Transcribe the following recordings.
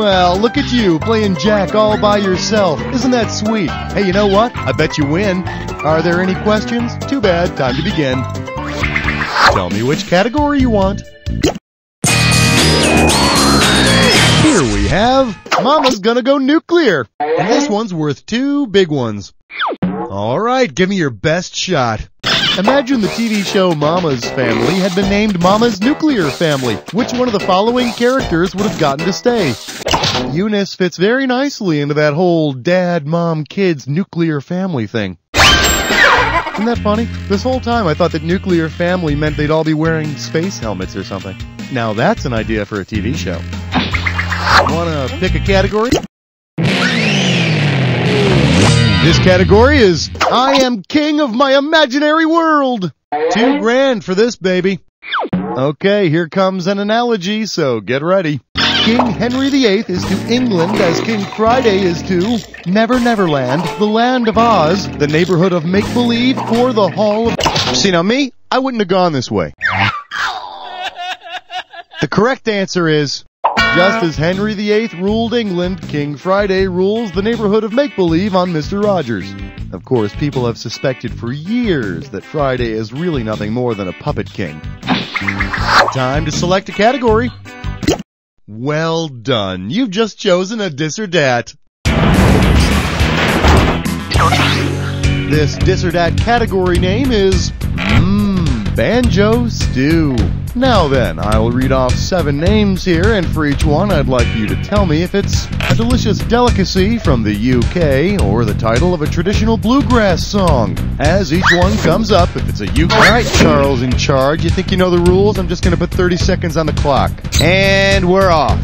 Well, look at you, playing Jack all by yourself. Isn't that sweet? Hey, you know what? I bet you win. Are there any questions? Too bad. Time to begin. Tell me which category you want. Here we have Mama's Gonna Go Nuclear. And this one's worth 2 big ones. All right, give me your best shot. Imagine the TV show Mama's Family had been named Mama's Nuclear Family. Which one of the following characters would have gotten to stay? Eunice fits very nicely into that whole dad, mom, kids, nuclear family thing. Isn't that funny? This whole time I thought that nuclear family meant they'd all be wearing space helmets or something. Now that's an idea for a TV show. Wanna pick a category? This category is I am king of my imaginary world. $2,000 for this baby. Okay, here comes an analogy, so get ready. King Henry VIII is to England as King Friday is to Never Neverland, the land of Oz, the neighborhood of make-believe, or the hall of... See, now me, I wouldn't have gone this way. The correct answer is... Just as Henry VIII ruled England, King Friday rules the neighborhood of make-believe on Mr. Rogers. Of course, people have suspected for years that Friday is really nothing more than a puppet king. Time to select a category. Well done. You've just chosen a dis or dat. This dis or dat category name is Banjo Stew. Now then, I'll read off 7 names here, and for each one I'd like you to tell me if it's a delicious delicacy from the UK or the title of a traditional bluegrass song. As each one comes up, if it's a UK... Alright, Charles in charge, you think you know the rules? I'm just gonna put 30 seconds on the clock. And we're off.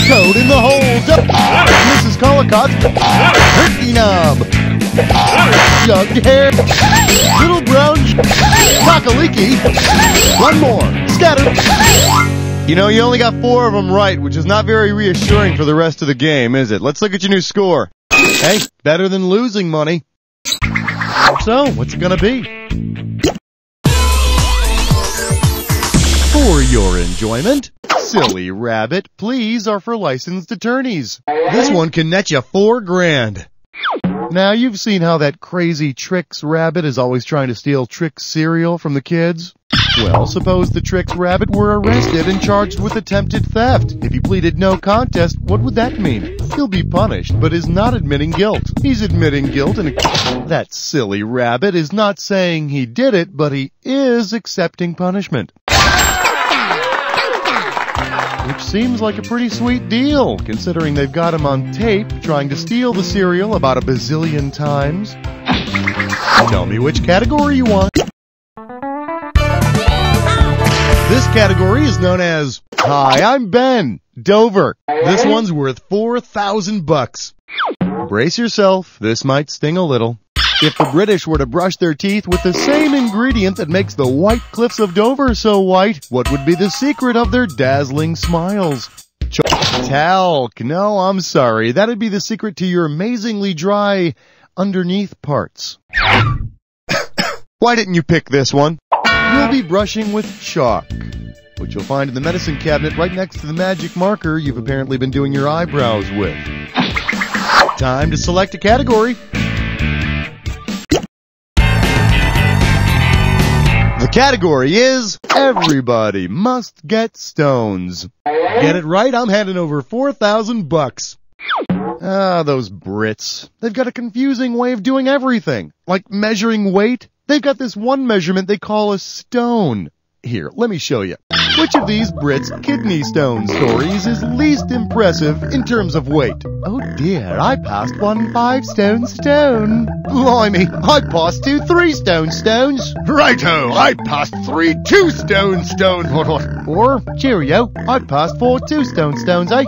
Toad in the hole, Mrs. Collicott's turkey knob. Jugged hair, little brown cockaliki. One more, scatter. You know, you only got 4 of them right, which is not very reassuring for the rest of the game, is it? Let's look at your new score. Hey, better than losing money. So, what's it gonna be? For your enjoyment, Silly Rabbit, please are for licensed attorneys. This one can net you $4,000. Now, you've seen how that crazy Trix Rabbit is always trying to steal Trix cereal from the kids? Well, suppose the Trix Rabbit were arrested and charged with attempted theft. If he pleaded no contest, what would that mean? He'll be punished, but is not admitting guilt. He's admitting guilt, and that silly rabbit is not saying he did it, but he is accepting punishment. Which seems like a pretty sweet deal, considering they've got him on tape trying to steal the cereal about a bazillion times. Tell me which category you want. This category is known as Hi, I'm Ben, Dover. This one's worth $4,000. Brace yourself, this might sting a little. If the British were to brush their teeth with the same ingredient that makes the white cliffs of Dover so white, what would be the secret of their dazzling smiles? Talc. No, I'm sorry. That'd be the secret to your amazingly dry underneath parts. Why didn't you pick this one? You'll be brushing with chalk, which you'll find in the medicine cabinet right next to the magic marker you've apparently been doing your eyebrows with. Time to select a category. The category is Everybody Must Get Stones. Get it right, I'm handing over $4,000. Ah, those Brits. They've got a confusing way of doing everything. Like measuring weight. They've got this one measurement they call a stone. Here, let me show you. Which of these Brits' kidney stone stories is least impressive in terms of weight? Oh dear, I passed 1 5-stone stone. Blimey, I passed 2 3-stone stones. Righto, I passed 3 2-stone stones. Or, cheerio, I passed 4 2-stone stones, eh?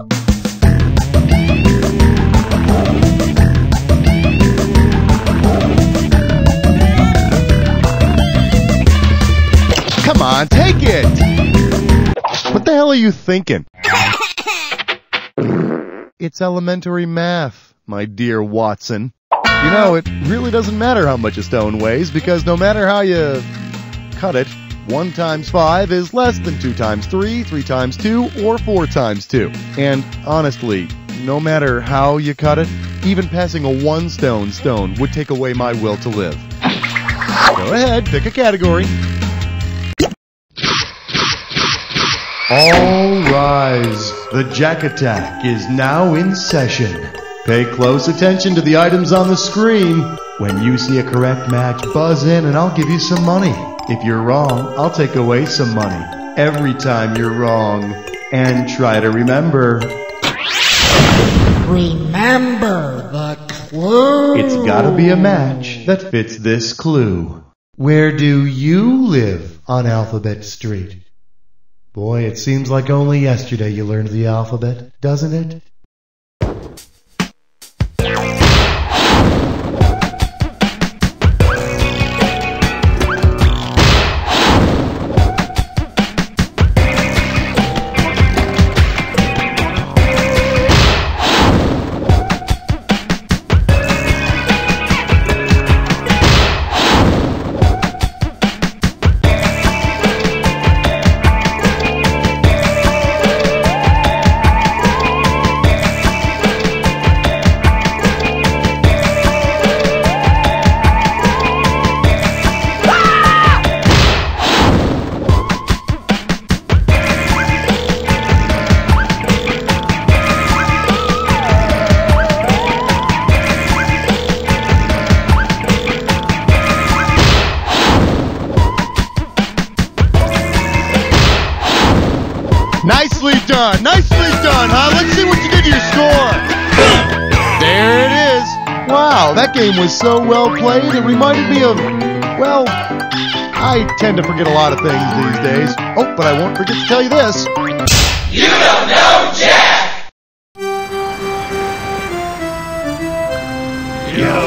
Come on, take it! What the hell are you thinking? It's elementary math, my dear Watson. You know, it really doesn't matter how much a stone weighs, because no matter how you cut it, 1 times 5 is less than 2 times 3, 3 times 2, or 4 times 2. And honestly, no matter how you cut it, even passing a one-stone would take away my will to live. Go ahead, pick a category. All rise. The Jack Attack is now in session. Pay close attention to the items on the screen. When you see a correct match, buzz in and I'll give you some money. If you're wrong, I'll take away some money every time you're wrong. And try to remember. Remember the clue. It's gotta be a match that fits this clue. Where do you live on Alphabet Street? Boy, it seems like only yesterday you learned the alphabet, doesn't it? Nicely done, huh? Let's see what you did to your score. There it is. Wow, that game was so well played, it reminded me of, well, I tend to forget a lot of things these days. Oh, but I won't forget to tell you this. You don't know Jack! Yo!